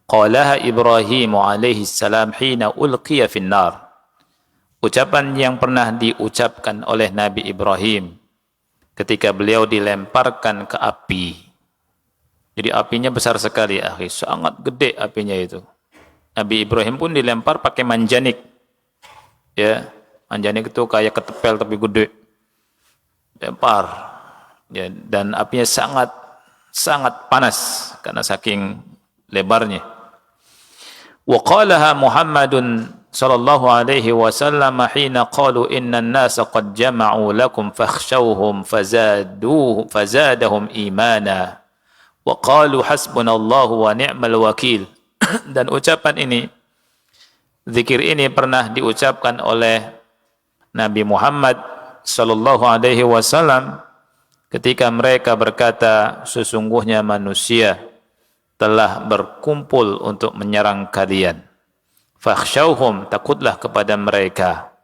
qalaha Ibrahim alaihi salam hina ulqiya finnar. Ucapan yang pernah diucapkan oleh Nabi Ibrahim ketika beliau dilemparkan ke api. Jadi apinya besar sekali, akhi, sangat gede apinya itu. Nabi Ibrahim pun dilempar pakai manjanik. Ya, manjanik itu kayak ketepel tapi gede. Lempar. Ya, dan apinya sangat panas karena saking lebarnya. Wa qalaha Muhammadun sallallahu alaihi wasallam hina qalu innan nasa qad jama'u lakum fakhshawhum fazadahum imana wa qalu hasbunallahu wa ni'mal wakil. Dan ucapan ini, zikir ini pernah diucapkan oleh Nabi Muhammad sallallahu alaihi wasallam ketika mereka berkata, sesungguhnya manusia telah berkumpul untuk menyerang kalian. Fakhshawhum, takutlah kepada mereka.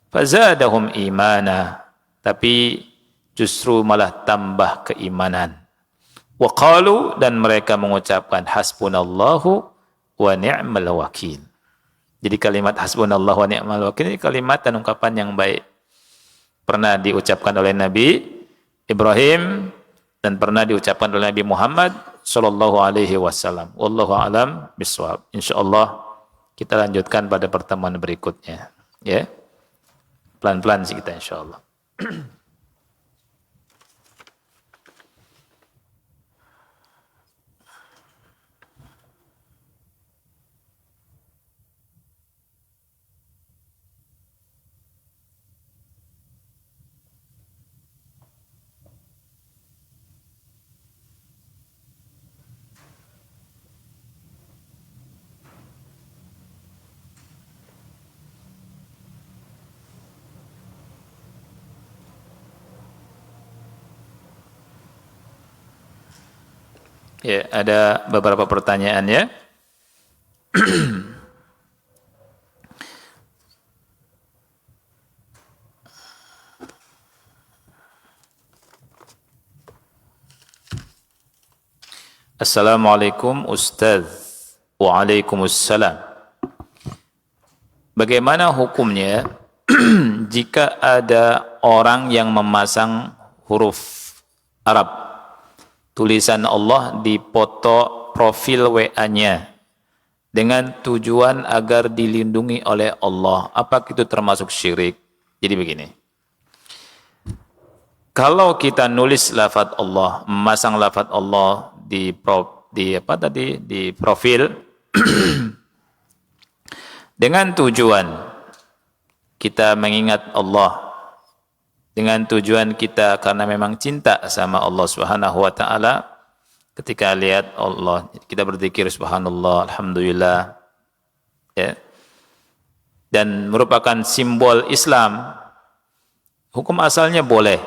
Fazadahum imana, tapi justru malah tambah keimanan. Wa qalu, dan mereka mengucapkan hasbunallahu wa ni'mal wakil. Jadi kalimat hasbunallahu wa ni'mal wakil ini kalimat dan ungkapan yang baik. Pernah diucapkan oleh Nabi Ibrahim dan pernah diucapkan oleh Nabi Muhammad sallallahu alaihi wasallam. Wallahu a'lam bishawab. Insyaallah kita lanjutkan pada pertemuan berikutnya, ya. Pelan-pelan sih kita insyaallah. Ya, ada beberapa pertanyaan ya. Assalamualaikum Ustaz. Waalaikumsalam. Bagaimana hukumnya jika ada orang yang memasang huruf Arab, tulisan Allah di foto profil WA-nya dengan tujuan agar dilindungi oleh Allah? Apakah itu termasuk syirik? Jadi begini. Kalau kita nulis lafaz Allah, memasang lafaz Allah di profil dengan tujuan kita mengingat Allah, dengan tujuan kita karena memang cinta sama Allah Subhanahu wa taala, ketika lihat Allah kita berzikir subhanallah, alhamdulillah, ya. Dan merupakan simbol Islam, hukum asalnya boleh.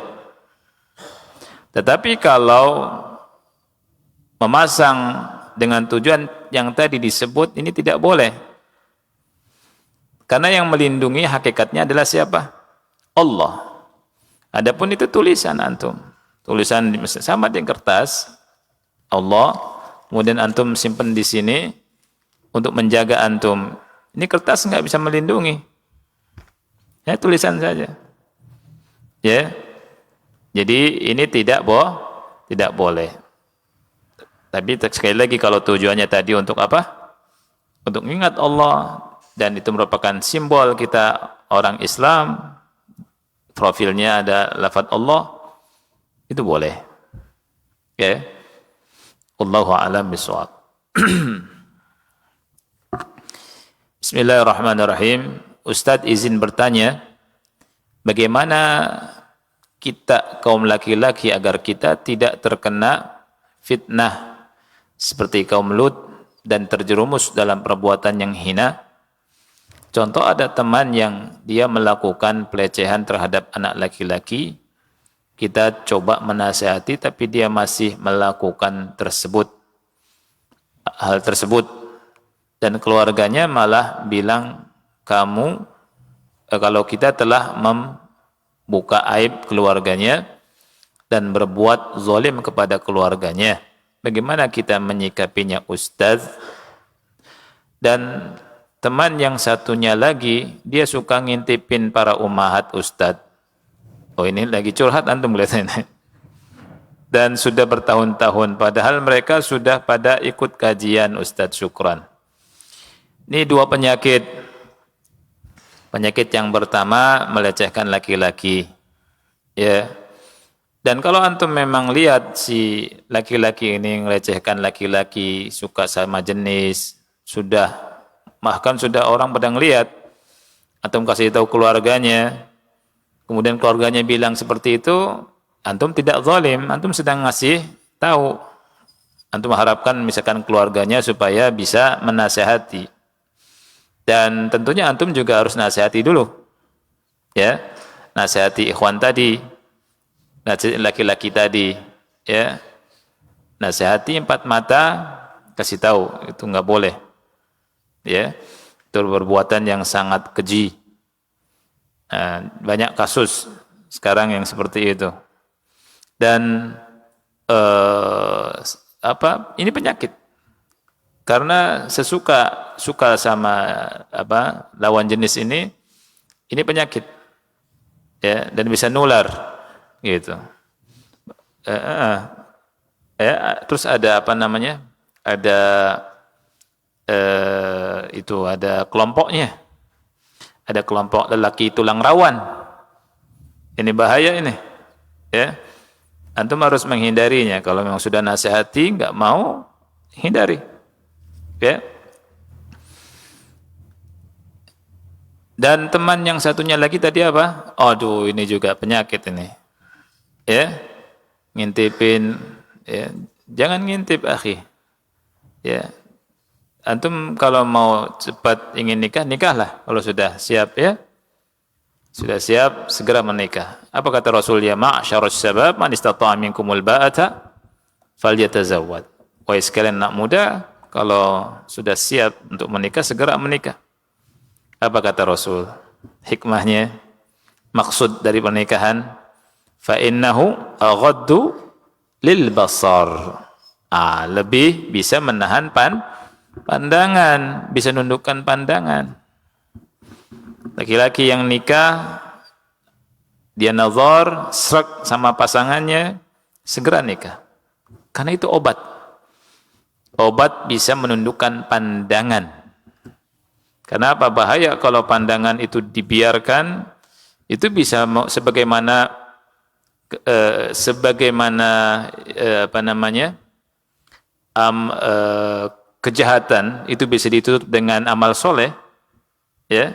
Tetapi kalau memasang dengan tujuan yang tadi disebut, ini tidak boleh. Karena yang melindungi hakikatnya adalah siapa? Allah. Adapun itu tulisan antum. Tulisan sama di kertas Allah, kemudian antum simpan di sini untuk menjaga antum. Ini kertas nggak bisa melindungi. Ya, tulisan saja. Ya. Jadi ini tidak boleh. Tapi sekali lagi kalau tujuannya tadi untuk apa? Untuk mengingat Allah, dan itu merupakan simbol kita orang Islam, profilnya ada lafaz Allah, itu boleh. Ya. Wallahu a'lam bishawab. Bismillahirrahmanirrahim. Ustadz izin bertanya, bagaimana kita kaum laki-laki agar kita tidak terkena fitnah seperti kaum Lut dan terjerumus dalam perbuatan yang hina? Contoh, ada teman yang dia melakukan pelecehan terhadap anak laki-laki, kita coba menasihati tapi dia masih melakukan hal tersebut, dan keluarganya malah bilang kalau kita telah membuka aib keluarganya dan berbuat zalim kepada keluarganya. Bagaimana kita menyikapinya Ustaz? Dan teman yang satunya lagi, dia suka ngintipin para ummahat Ustaz. Oh, ini lagi curhat antum lihatnya. Dan sudah bertahun-tahun, padahal mereka sudah pada ikut kajian Ustaz, syukran. Ini dua penyakit. Penyakit yang pertama melecehkan laki-laki. Ya. Dan kalau antum memang lihat si laki-laki ini melecehkan laki-laki, suka sama jenis, bahkan sudah orang pada ngelihat, antum kasih tahu keluarganya, kemudian keluarganya bilang seperti itu, antum tidak zalim, antum sedang ngasih tahu. Antum harapkan misalkan keluarganya supaya bisa menasehati. Dan tentunya antum juga harus nasihati dulu. Ya. Nasihati ikhwan tadi, laki-laki tadi, ya. Nasihati empat mata, kasih tahu itu enggak boleh. Ya. Itu perbuatan yang sangat keji. Banyak kasus sekarang yang seperti itu. Dan ini penyakit. Karena suka sama lawan jenis ini penyakit. Ya, dan bisa nular gitu. Terus ada ada ada kelompoknya. Ada kelompok lelaki tulang rawan. Ini bahaya ini. Ya. Antum harus menghindarinya. Kalau memang sudah nasihati enggak mau, hindari. Ya. Dan teman yang satunya lagi tadi apa? Aduh, ini juga penyakit ini. Ya. Ngintipin, ya. Jangan ngintip, akhi. Ya. Antum kalau mau cepat ingin nikah, nikahlah kalau sudah siap, ya. Sudah siap, segera menikah. Apa kata Rasul? Ya ma'syarus syabab, man istata'a minkumul ba'ata falyatazawwad. Wahai sekalian anak muda, kalau sudah siap untuk menikah, segera menikah. Apa kata Rasul? Hikmahnya, maksud dari pernikahan, fa innahu aghaddu lil basar. Lebih bisa menahan pandangan, bisa nundukkan pandangan. Laki-laki yang nikah, dia nazar, srek sama pasangannya, segera nikah. Karena itu obat. Obat bisa menundukkan pandangan. Kenapa? Bahaya kalau pandangan itu dibiarkan, itu bisa sebagaimana kejahatan itu bisa ditutup dengan amal soleh, ya.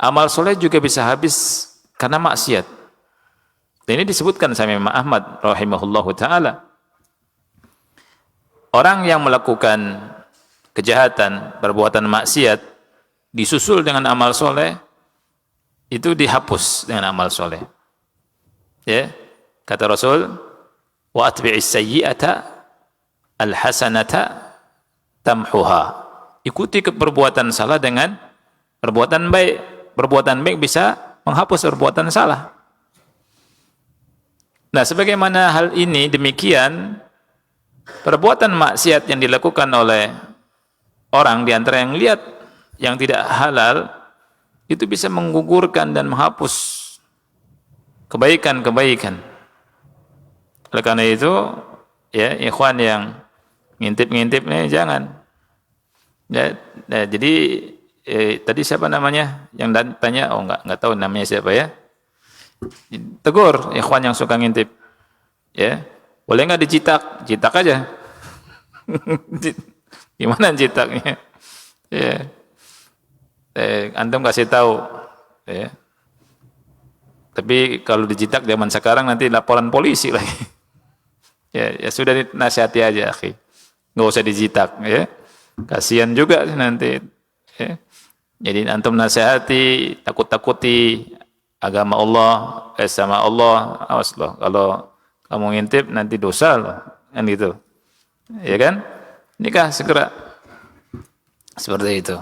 Amal soleh juga bisa habis karena maksiat. Dan ini disebutkan sama Imam Ahmad rahimahullahu taala. Orang yang melakukan kejahatan, perbuatan maksiat disusul dengan amal soleh, itu dihapus dengan amal soleh. Ya, kata Rasul, wa atbi'is sayyi'ata al-hasanata tamhuha. Ikuti perbuatan salah dengan perbuatan baik. Perbuatan baik bisa menghapus perbuatan salah. Nah, sebagaimana hal ini demikian, perbuatan maksiat yang dilakukan oleh orang di antara yang lihat yang tidak halal itu bisa menggugurkan dan menghapus kebaikan-kebaikan. Oleh karena itu, ya, ikhwan yang ngintip-ngintip ini jangan. Ya, nah, jadi tadi siapa namanya yang tanya? Oh, enggak tahu namanya siapa, ya. Tegur ikhwan yang suka ngintip. Ya. Boleh enggak dicitak? Citak aja. Gimana citaknya? Ya. Antum kasih tahu, ya. Tapi kalau dicetak zaman sekarang nanti laporan polisi lagi. Ya sudah nasihati aja, akhi. Enggak usah dicetak, ya. Kasihan juga nanti, ya. Jadi antum nasihati, takut-takuti agama Allah, sama Allah. Awas loh, kalau kamu ngintip nanti dosa loh, kan gitu. Ya kan? Nikah segera. Seperti itu.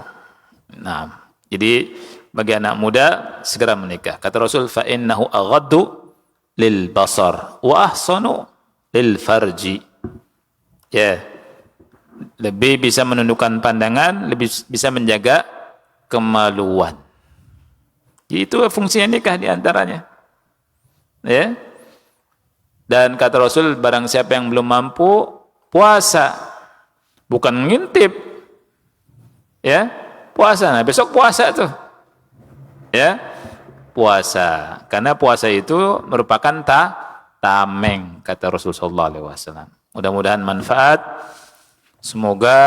Nah, jadi bagi anak muda segera menikah. Kata Rasul, fa innahu aghaddu lil basar wa ahsanu lil farji. Ya. Lebih bisa menundukkan pandangan, lebih bisa menjaga kemaluan. Itu fungsinya nikah di antaranya. Ya. Dan kata Rasul, barang siapa yang belum mampu puasa, bukan ngintip. Ya, puasa. Nah, besok puasa tuh. Ya, puasa. Karena puasa itu merupakan tameng, kata Rasulullah SAW. Mudah-mudahan manfaat. Semoga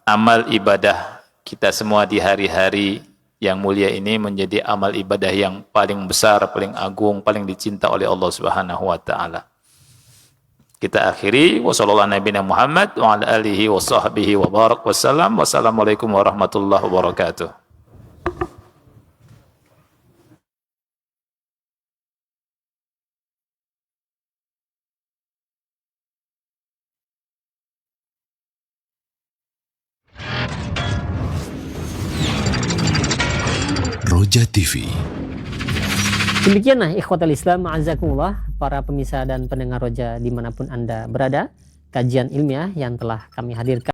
amal ibadah kita semua di hari-hari yang mulia ini menjadi amal ibadah yang paling besar, paling agung, paling dicinta oleh Allah Subhanahu wa taala. Kita akhiri wassalamualaikum warahmatullahi wabarakatuh. Roja TV. Demikianlah ikhwatal Islam, ma'azakumullah, para pemirsa dan pendengar Roja dimanapun Anda berada, kajian ilmiah yang telah kami hadirkan.